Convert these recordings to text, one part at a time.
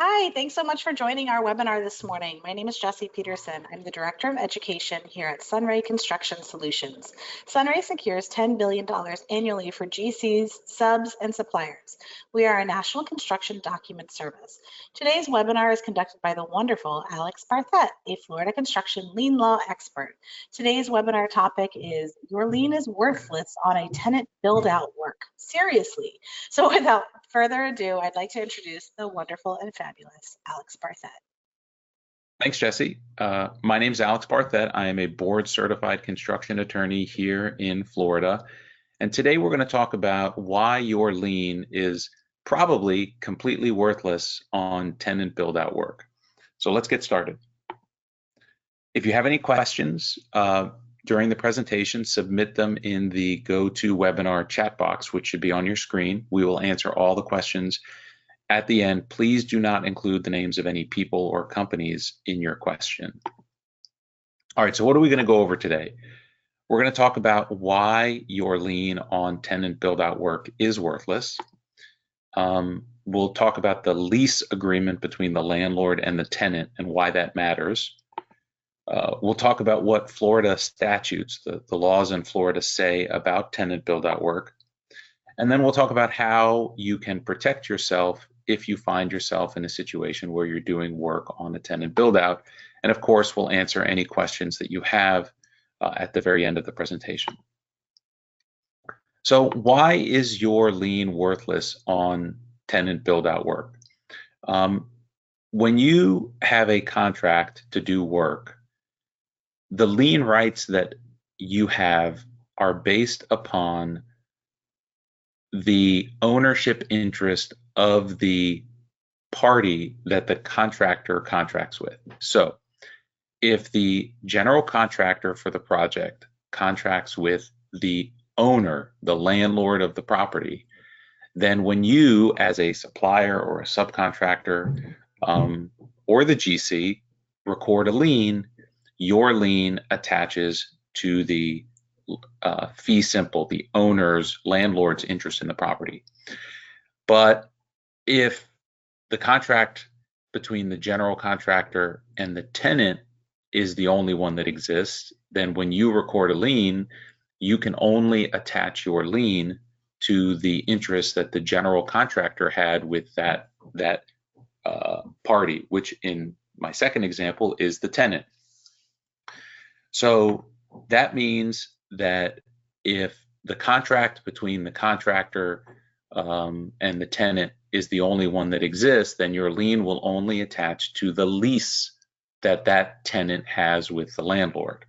Hi, thanks so much for joining our webinar this morning. My name is Jessie Peterson. I'm the Director of Education here at SunRay Construction Solutions. SunRay secures $10 billion annually for GCs, subs, and suppliers. We are a national construction document service. Today's webinar is conducted by the wonderful Alex Barthet, a Florida construction lien law expert. Today's webinar topic is Your Lien is Worthless on a Tenant Buildout Work. Seriously. So without further ado, I'd like to introduce the wonderful and fabulous Alex Barthet. Thanks, Jesse. My name is Alex Barthet. I am a board certified construction attorney here in Florida. And today we're going to talk about why your lien is probably completely worthless on tenant build-out work. So let's get started. If you have any questions during the presentation, submit them in the GoToWebinar chat box, which should be on your screen. We will answer all the questions at the end. Please do not include the names of any people or companies in your question. All right, so what are we going to go over today? We're going to talk about why your lien on tenant build-out work is worthless. We'll talk about the lease agreement between the landlord and the tenant and why that matters. We'll talk about what Florida statutes, the laws in Florida say about tenant build-out work. And then we'll talk about how you can protect yourself if you find yourself in a situation where you're doing work on a tenant build-out. And of course, we'll answer any questions that you have at the very end of the presentation. So why is your lien worthless on tenant build-out work? When you have a contract to do work, the lien rights that you have are based upon the ownership interest of the party that the contractor contracts with. So if the general contractor for the project contracts with the owner, the landlord of the property, then when you as a supplier or a subcontractor or the GC record a lien, your lien attaches to the fee simple, the owner's, landlord's interest in the property. But if the contract between the general contractor and the tenant is the only one that exists, then when you record a lien, you can only attach your lien to the interest that the general contractor had with that party, which in my second example is the tenant. So that means that if the contract between the contractor and the tenant is the only one that exists, then your lien will only attach to the lease that that tenant has with the landlord.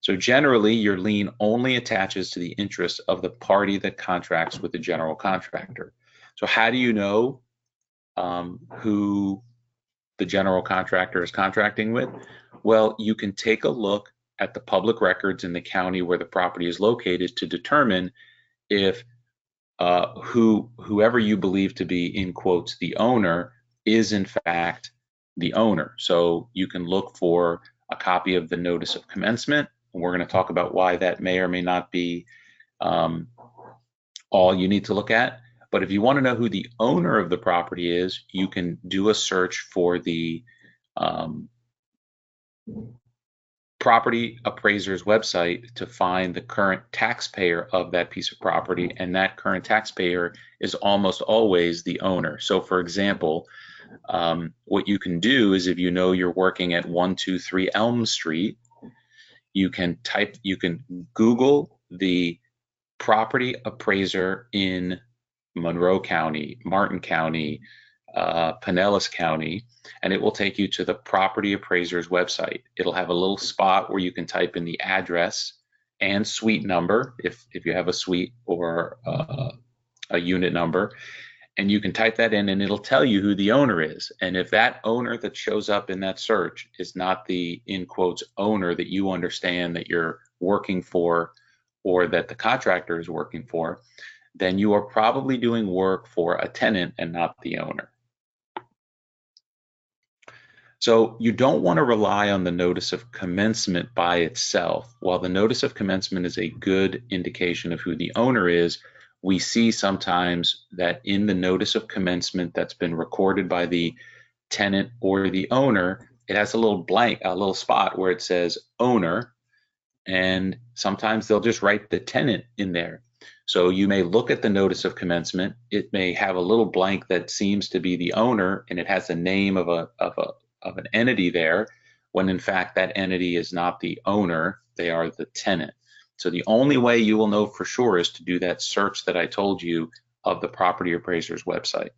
So generally, your lien only attaches to the interest of the party that contracts with the general contractor. So how do you know who the general contractor is contracting with? Well, you can take a look at the public records in the county where the property is located to determine if whoever you believe to be, in quotes, the owner is in fact the owner. So you can look for a copy of the notice of commencement. And we're going to talk about why that may or may not be all you need to look at. But if you want to know who the owner of the property is, you can do a search for the property appraiser's website to find the current taxpayer of that piece of property, and that current taxpayer is almost always the owner. So for example, what you can do is, if you know you're working at 123 Elm Street, you can Google the property appraiser in Monroe County, Martin County, Pinellas County, and it will take you to the property appraiser's website. It'll have a little spot where you can type in the address and suite number if you have a suite or a unit number, and you can type that in and it'll tell you who the owner is. And if that owner that shows up in that search is not the, in quotes, owner that you understand that you're working for or that the contractor is working for, then you are probably doing work for a tenant and not the owner. So you don't want to rely on the notice of commencement by itself. While the notice of commencement is a good indication of who the owner is, we see sometimes that in the notice of commencement that's been recorded by the tenant or the owner, it has a little blank, a little spot where it says owner, and sometimes they'll just write the tenant in there. So you may look at the notice of commencement, it may have a little blank that seems to be the owner, and it has the name of an entity there, when in fact that entity is not the owner, they are the tenant. So the only way you will know for sure is to do that search that I told you of the property appraiser's website.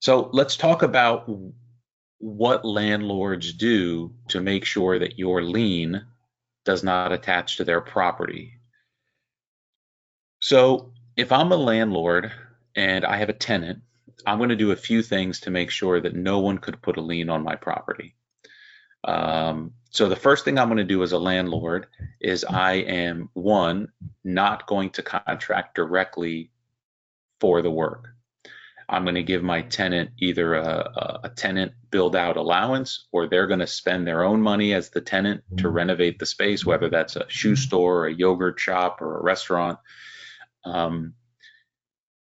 So let's talk about what landlords do to make sure that your lien does not attach to their property. So if I'm a landlord and I have a tenant, I'm going to do a few things to make sure that no one could put a lien on my property. So the first thing I'm going to do as a landlord is I am, one, not going to contract directly for the work. I'm going to give my tenant either a tenant build out allowance, or they're going to spend their own money as the tenant to renovate the space, whether that's a shoe store, a yogurt shop, or a restaurant.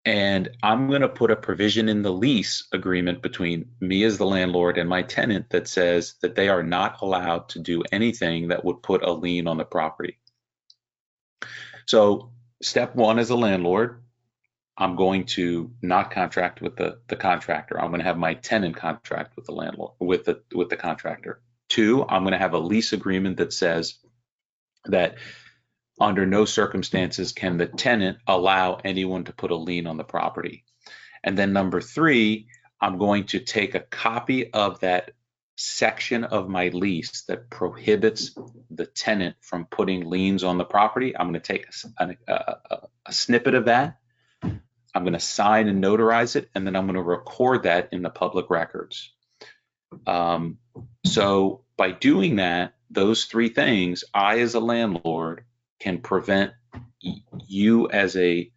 And I'm going to put a provision in the lease agreement between me as the landlord and my tenant that says that they are not allowed to do anything that would put a lien on the property. So step one as a landlord, I'm going to not contract with the contractor. I'm going to have my tenant contract with the landlord, with the contractor. Two, I'm going to have a lease agreement that says that under no circumstances can the tenant allow anyone to put a lien on the property. And then number three, I'm going to take a copy of that section of my lease that prohibits the tenant from putting liens on the property. I'm going to take a snippet of that. I'm going to sign and notarize it, and then I'm going to record that in the public records. So by doing that, those three things, I as a landlord can prevent you as a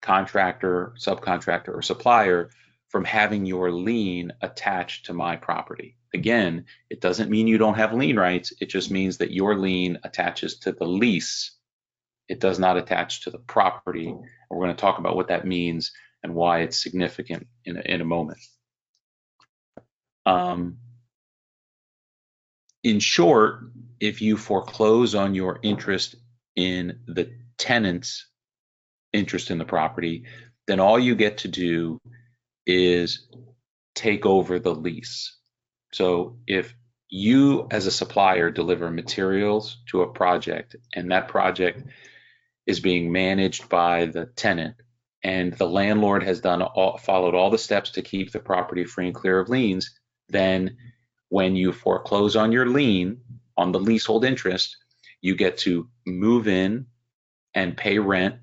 contractor, subcontractor, or supplier from having your lien attached to my property. Again, it doesn't mean you don't have lien rights. It just means that your lien attaches to the lease. It does not attach to the property. And we're going to talk about what that means and why it's significant in a moment. In short, if you foreclose on your interest in the tenant's interest in the property, then all you get to do is take over the lease. So if you as a supplier deliver materials to a project and that project is being managed by the tenant and the landlord has followed all the steps to keep the property free and clear of liens, then when you foreclose on your lien on the leasehold interest, you get to move in and pay rent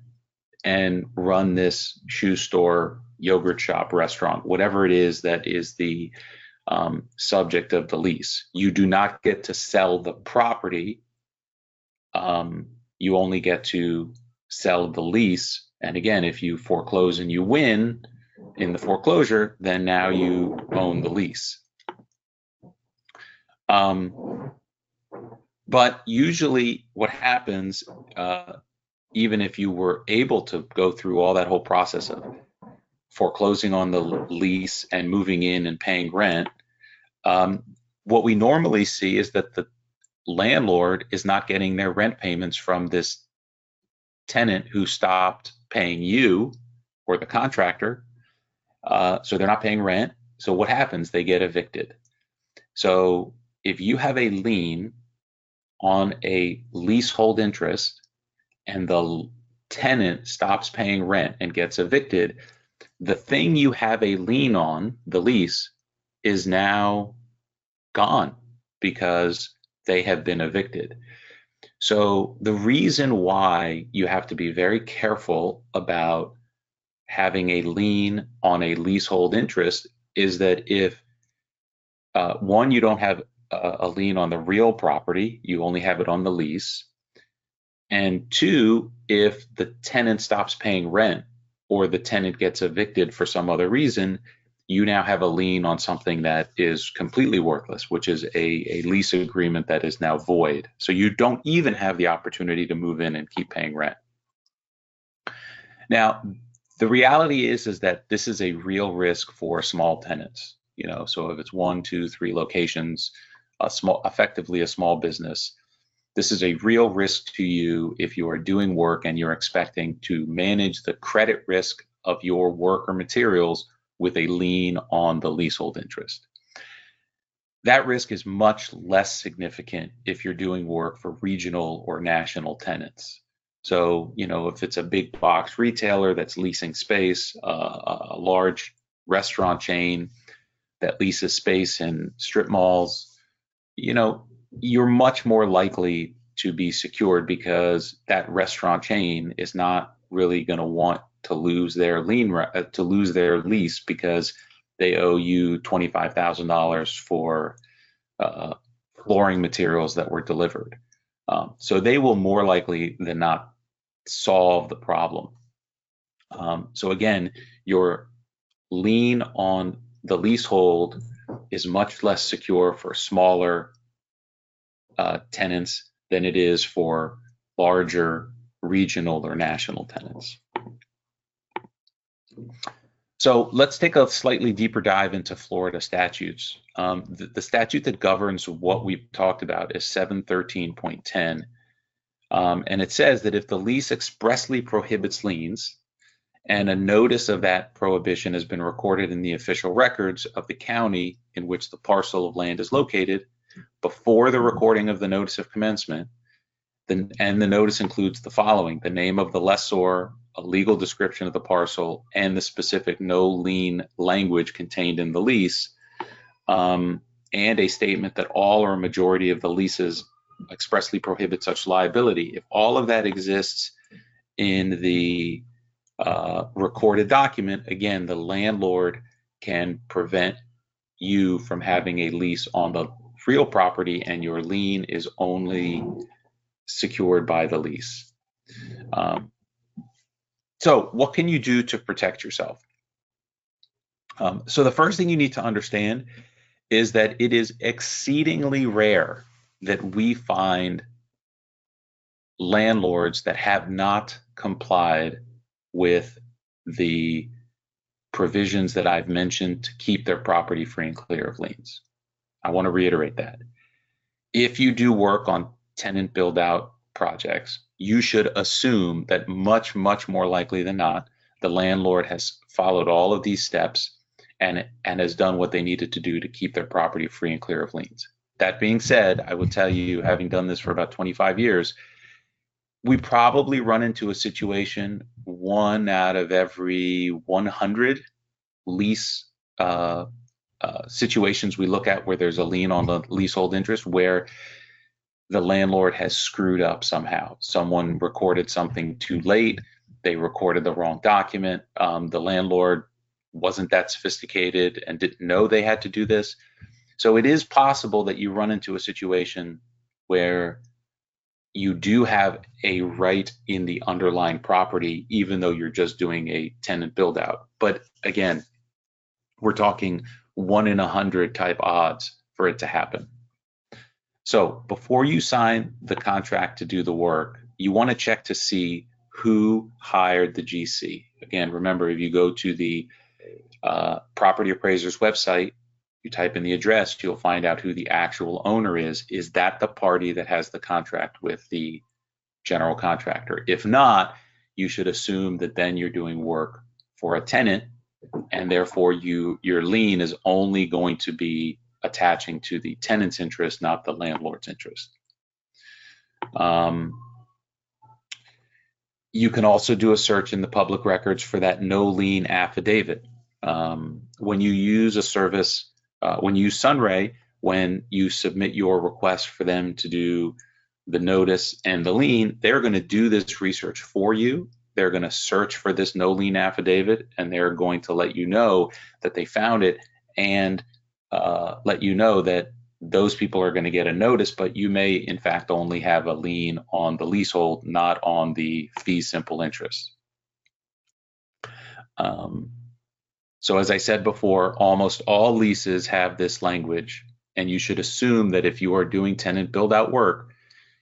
and run this shoe store, yogurt shop, restaurant, whatever it is that is the subject of the lease. You do not get to sell the property. You only get to sell the lease. And again, if you foreclose and you win in the foreclosure, then now you own the lease. But usually what happens, even if you were able to go through all that whole process of foreclosing on the lease and moving in and paying rent, what we normally see is that the landlord is not getting their rent payments from this tenant who stopped paying you or the contractor. So they're not paying rent. So what happens? They get evicted. So if you have a lien on a leasehold interest and the tenant stops paying rent and gets evicted, the thing you have a lien on, the lease, is now gone because they have been evicted. So the reason why you have to be very careful about having a lien on a leasehold interest is that if, one, you don't have a lien on the real property, you only have it on the lease. And two, if the tenant stops paying rent or the tenant gets evicted for some other reason, you now have a lien on something that is completely worthless, which is a lease agreement that is now void. So you don't even have the opportunity to move in and keep paying rent. Now, the reality is that this is a real risk for small tenants. So if it's 1, 2, 3 locations, effectively a small business, this is a real risk to you if you are doing work and you're expecting to manage the credit risk of your work or materials with a lien on the leasehold interest. That risk is much less significant if you're doing work for regional or national tenants. So, if it's a big box retailer that's leasing space, a large restaurant chain that leases space in strip malls, you're much more likely to be secured because that restaurant chain is not really going to want to lose their lease because they owe you $25,000 for flooring materials that were delivered. So they will more likely than not solve the problem. So again, your lien on the leasehold is much less secure for smaller tenants than it is for larger regional or national tenants. So let's take a slightly deeper dive into Florida statutes. The statute that governs what we've talked about is 713.10. And it says that if the lease expressly prohibits liens and a notice of that prohibition has been recorded in the official records of the county in which the parcel of land is located before the recording of the notice of commencement, and the notice includes the following: the name of the lessor, a legal description of the parcel, and the specific no lien language contained in the lease, and a statement that all or a majority of the leases expressly prohibit such liability. If all of that exists in the recorded document, again, the landlord can prevent you from having a lease on the real property, and your lien is only secured by the lease. So what can you do to protect yourself? So the first thing you need to understand is that it is exceedingly rare that we find landlords that have not complied with the provisions that I've mentioned to keep their property free and clear of liens. I want to reiterate that. If you do work on tenant build-out projects, you should assume that much, much more likely than not, the landlord has followed all of these steps and has done what they needed to do to keep their property free and clear of liens. That being said, I will tell you, having done this for about 25 years, we probably run into a situation 1 out of every 100 lease situations we look at where there's a lien on the leasehold interest where the landlord has screwed up somehow. Someone recorded something too late. They recorded the wrong document. The landlord wasn't that sophisticated and didn't know they had to do this. So it is possible that you run into a situation where you do have a right in the underlying property, even though you're just doing a tenant build out. But again, we're talking 1 in 100 type odds for it to happen. So before you sign the contract to do the work, you want to check to see who hired the GC. Again, remember, if you go to the property appraiser's website, you type in the address, you'll find out who the actual owner is. Is that the party that has the contract with the general contractor? If not, you should assume that then you're doing work for a tenant, and therefore your lien is only going to be attaching to the tenant's interest, not the landlord's interest. You can also do a search in the public records for that no lien affidavit. When you use a service, when you use SunRay, when you submit your request for them to do the notice and the lien, they're going to do this research for you. They're going to search for this no lien affidavit, and they're going to let you know that they found it, and let you know that those people are going to get a notice, but you may in fact only have a lien on the leasehold, not on the fee simple interest. So as I said before, almost all leases have this language, and you should assume that if you are doing tenant build out work,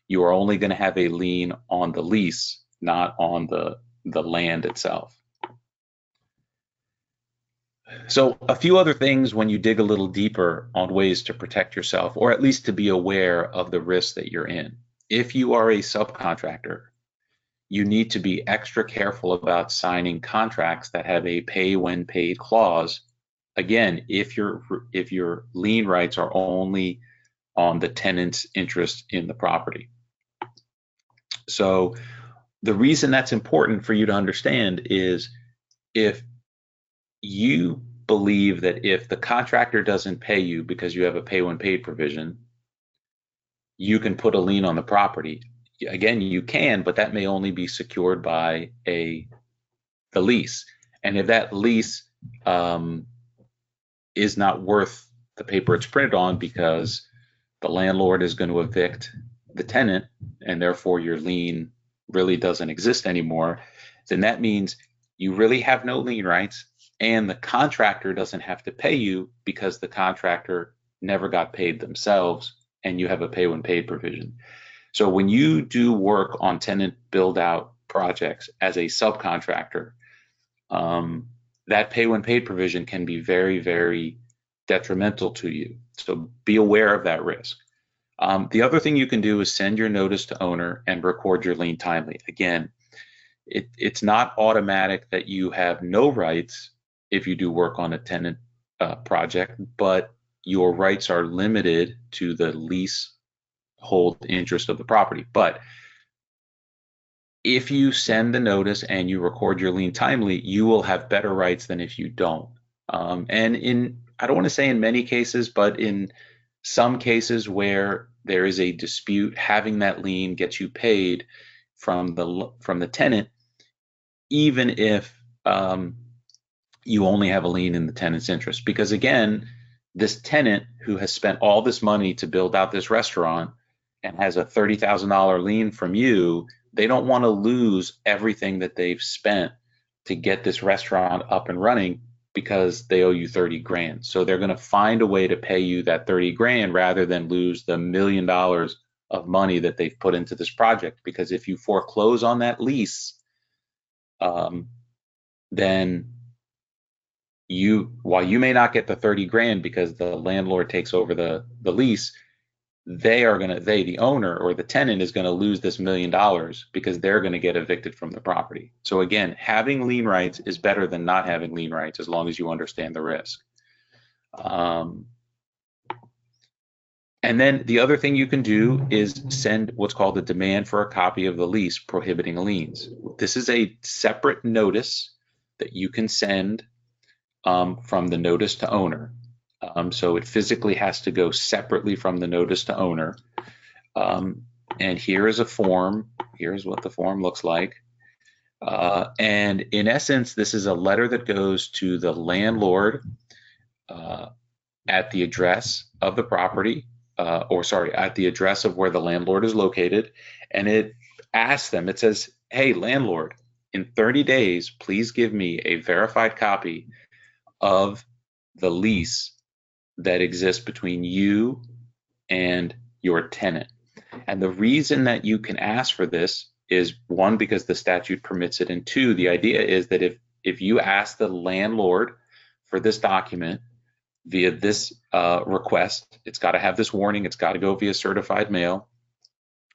you are only going to have a lien on the lease, not on the the land itself. So a few other things when you dig a little deeper on ways to protect yourself, or at least to be aware of the risks that you're in. If you are a subcontractor, you need to be extra careful about signing contracts that have a pay when paid clause. Again, if your lien rights are only on the tenant's interest in the property. So the reason that's important for you to understand is if you believe that if the contractor doesn't pay you because you have a pay when paid provision, you can put a lien on the property. Again, you can, but that may only be secured by the lease. And if that lease is not worth the paper it's printed on because the landlord is going to evict the tenant and therefore your lien really doesn't exist anymore, then that means you really have no lien rights and the contractor doesn't have to pay you because the contractor never got paid themselves and you have a pay when paid provision. So when you do work on tenant build out projects as a subcontractor, that pay when paid provision can be very, very detrimental to you. So be aware of that risk. The other thing you can do is send your notice to owner and record your lien timely. Again, it's not automatic that you have no rights if you do work on a tenant project, but your rights are limited to the leasehold interest of the property. But if you send the notice and you record your lien timely, you will have better rights than if you don't. And I don't want to say in many cases, but in some cases where there is a dispute, having that lien gets you paid from the tenant, even if you only have a lien in the tenant's interest. Because again, this tenant who has spent all this money to build out this restaurant and has a $30,000 lien from you, they don't want to lose everything that they've spent to get this restaurant up and running because they owe you 30 grand. So they're going to find a way to pay you that 30 grand rather than lose the $1 million of money that they've put into this project. Because if you foreclose on that lease, then while you may not get the 30 grand because the landlord takes over the lease, the owner or the tenant is going to lose this $1 million because they're going to get evicted from the property. So again, having lien rights is better than not having lien rights as long as you understand the risk. And then the other thing you can do is send what's called a demand for a copy of the lease prohibiting liens. This is a separate notice that you can send from the notice to owner. So it physically has to go separately from the notice to owner. And here is a form. Here's what the form looks like. And in essence, this is a letter that goes to the landlord at the address of the property, at the address of where the landlord is located. And it asks them, it says, hey, landlord, in 30 days, please give me a verified copy of the lease that exists between you and your tenant. And the reason that you can ask for this is, one, because the statute permits it, and two, the idea is that if you ask the landlord for this document via this request, it's got to have this warning, it's got to go via certified mail.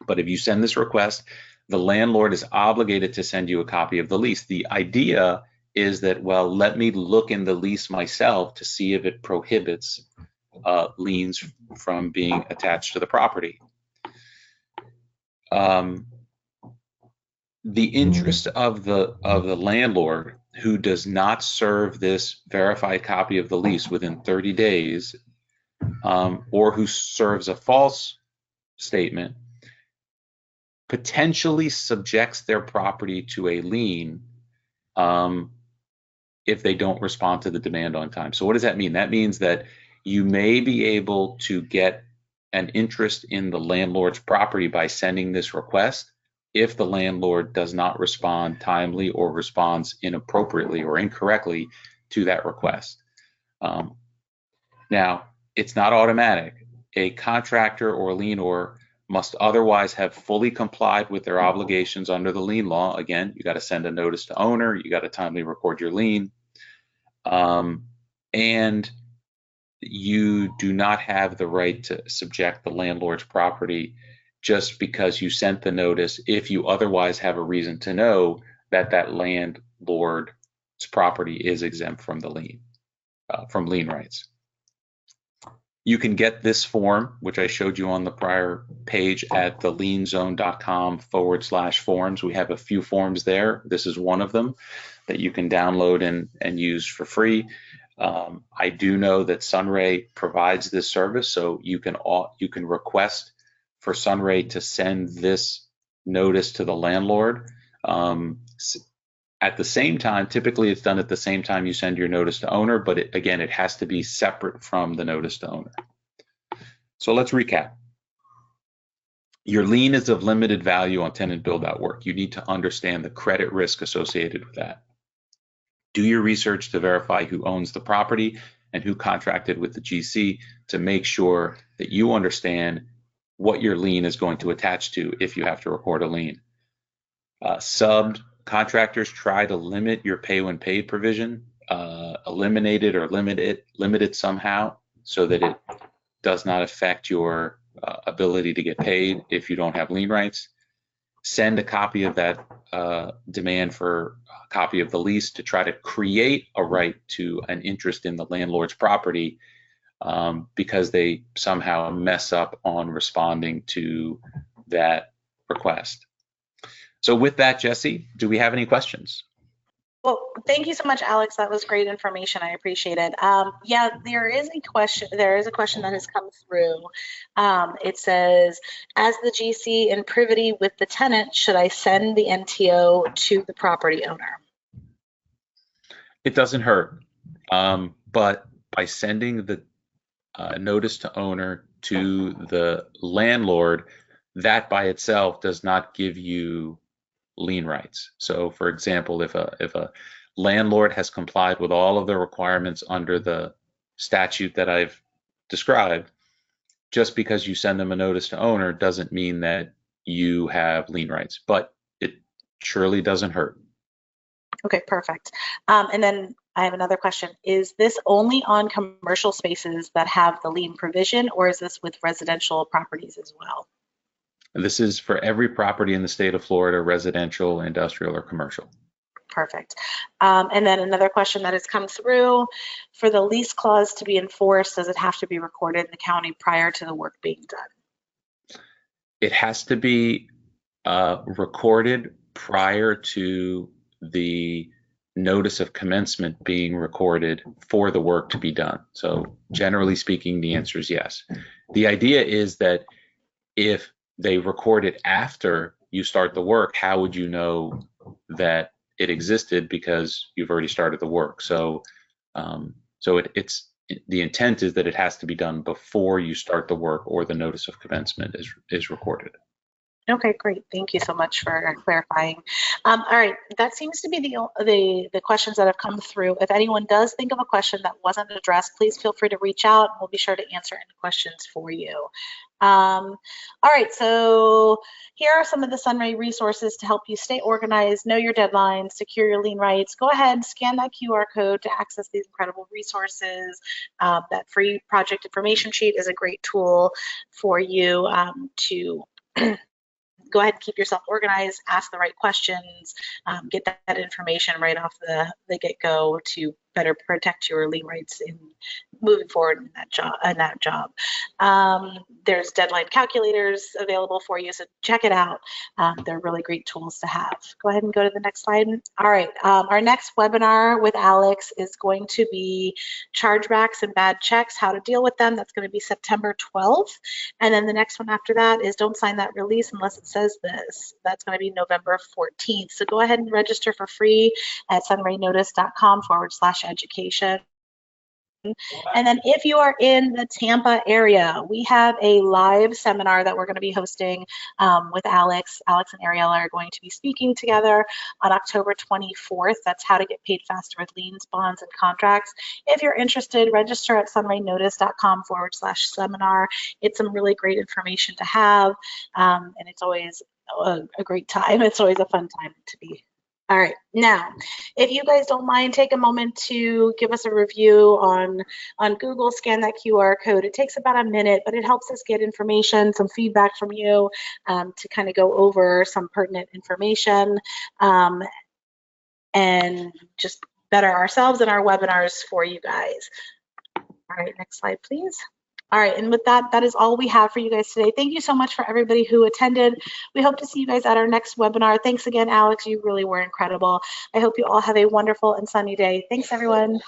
But if you send this request, the landlord is obligated to send you a copy of the lease. The idea is that, well, let me look in the lease myself to see if it prohibits liens from being attached to the property. The interest of the landlord who does not serve this verified copy of the lease within 30 days, or who serves a false statement, potentially subjects their property to a lien if they don't respond to the demand on time. So what does that mean? That means that you may be able to get an interest in the landlord's property by sending this request if the landlord does not respond timely or responds inappropriately or incorrectly to that request. Now, it's not automatic. A contractor or lienor must otherwise have fully complied with their obligations under the lien law. Again, you got to send a notice to owner, you got to timely record your lien, and you do not have the right to subject the landlord's property just because you sent the notice if you otherwise have a reason to know that that landlord's property is exempt from the lien, from lien rights. You can get this form, which I showed you on the prior page, at the lienzone.com/forms. We have a few forms there. This is one of them that you can download and use for free. I do know that SunRay provides this service, so you can request for SunRay to send this notice to the landlord. At the same time, typically it's done at the same time you send your notice to owner, but again, it has to be separate from the notice to owner. So let's recap. Your lien is of limited value on tenant build-out work. You need to understand the credit risk associated with that. Do your research to verify who owns the property and who contracted with the GC to make sure that you understand what your lien is going to attach to if you have to record a lien. Subcontractors try to limit your pay when paid provision, eliminate it or limit it somehow so that it does not affect your ability to get paid if you don't have lien rights. Send a copy of that demand for a copy of the lease to try to create a right to an interest in the landlord's property because they somehow mess up on responding to that request. So with that, Jesse, do we have any questions? Well, thank you so much, Alex. That was great information. I appreciate it. Yeah, there is a question. There is a question that has come through. It says, as the GC in privity with the tenant, should I send the NTO to the property owner? It doesn't hurt, but by sending the notice to owner to the landlord, that by itself does not give you lien rights. So for example, if a landlord has complied with all of the requirements under the statute that I've described, just because you send them a notice to owner doesn't mean that you have lien rights, but it surely doesn't hurt. Okay, perfect. And then I have another question. Is this only on commercial spaces that have the lien provision, or is this with residential properties as well? This is for every property in the state of Florida, residential, industrial, or commercial. Perfect. And then another question that has come through, for the lease clause to be enforced, does it have to be recorded in the county prior to the work being done? It has to be recorded prior to the notice of commencement being recorded for the work to be done. So generally speaking, the answer is yes. The idea is that if they record it after you start the work, how would you know that it existed because you've already started the work? So, it's the intent is that it has to be done before you start the work or the notice of commencement is recorded. Okay, great. Thank you so much for clarifying. All right, that seems to be the questions that have come through. If anyone does think of a question that wasn't addressed, please feel free to reach out. We'll be sure to answer any questions for you. All right, so here are some of the SunRay resources to help you stay organized, know your deadlines, secure your lien rights. Go ahead, scan that QR code to access these incredible resources. That free project information sheet is a great tool for you to go ahead and keep yourself organized, ask the right questions, get that information right off the get-go to better protect your lien rights in moving forward in that job. There's deadline calculators available for you, so check it out. They're really great tools to have. Go ahead and go to the next slide. All right, our next webinar with Alex is going to be chargebacks and bad checks, how to deal with them. That's going to be September 12th. And then the next one after that is don't sign that release unless it says this. That's going to be November 14th. So go ahead and register for free at sunraynotice.com/education. And then if you are in the Tampa area, we have a live seminar that we're going to be hosting with Alex. Alex and Ariella are going to be speaking together on October 24th. That's how to get paid faster with liens, bonds, and contracts. If you're interested, register at sunraynotice.com/seminar. It's some really great information to have, and it's always a great time. It's always a fun time to be. All right, now, if you guys don't mind, take a moment to give us a review on Google, scan that QR code. It takes about a minute, but it helps us get information, some feedback from you to kind of go over some pertinent information and just better ourselves and our webinars for you guys. All right, next slide, please. All right, and with that, that is all we have for you guys today. Thank you so much for everybody who attended. We hope to see you guys at our next webinar. Thanks again, Alex. You really were incredible. I hope you all have a wonderful and sunny day. Thanks, everyone.